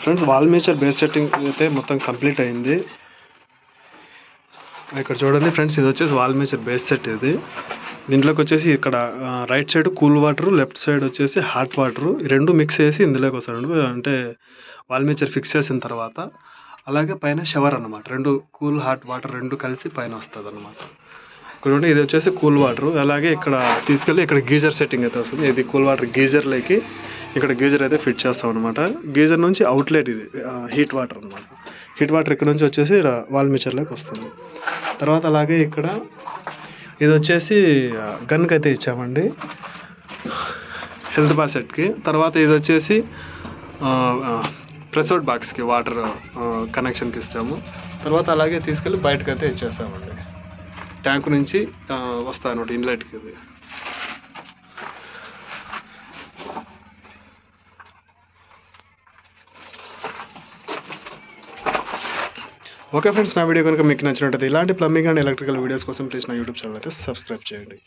Friends wall మేచర్ base setting అయితే మొత్తం complete అయింది. ఇక్కడ చూడండి ఫ్రెండ్స్, ఇది వచ్చేసి వాల్ మేచర్ బేస్ సెట్. ఇది దీంట్లోకి వచ్చేసి ఇక్కడ right side cool water, left side వచ్చేసి హాట్ వాటర్, ఈ రెండు మిక్స్ చేసి ఇందులోకి వస్తాడు. అంటే వాల్ మేచర్ ఫిక్స్ చేసిన తర్వాత అలాగే పైన షవర్ అనమాట. రెండు కూల్ హాట్ వాటర్ రెండు కలిసి పైన వస్తుంది అనమాట. ఇక్కడ ఇది వచ్చేసి కూల్ వాటర్. అలాగే ఇక్కడ తీసుకెళ్ళి ఇక్కడ గీజర్ సెట్టింగ్ అయితే వస్తుంది. ఇది కూల్ వాటర్ గీజర్లోకి ఇక్కడ గీజర్ అయితే ఫిట్ చేస్తాం అనమాట. గీజర్ నుంచి అవుట్లెట్ ఇది హీట్ వాటర్ అనమాట. హీట్ వాటర్ ఇక్కడ నుంచి వచ్చేసి ఇక్కడ వాల్ మేచర్లోకి వస్తుంది. తర్వాత అలాగే ఇక్కడ ఇది వచ్చేసి గన్కి అయితే ఇచ్చామండి, హెల్త్ బార్ సెట్కి. తర్వాత ఇది వచ్చేసి ప్రెస్అవుట్ బాక్స్కి వాటర్ కనెక్షన్కి ఇస్తాము. తర్వాత అలాగే తీసుకెళ్ళి బయటకు అయితే ఇచ్చేస్తామండి. ట్యాంక్ నుంచి వస్తాయి అన్నమాట ఇన్లెట్కి. ఇది ఓకే ఫ్రెండ్స్, నా వీడియో కనుక మీకు నచ్చినట్టయితే ఇలాంటి ప్లంబింగ్ అండ్ ఎలక్ట్రికల్ వీడియోస్ కోసం ప్లీజ్ నా యూట్యూబ్ ఛానల్ అయితే సబ్స్క్రైబ్ చేయండి.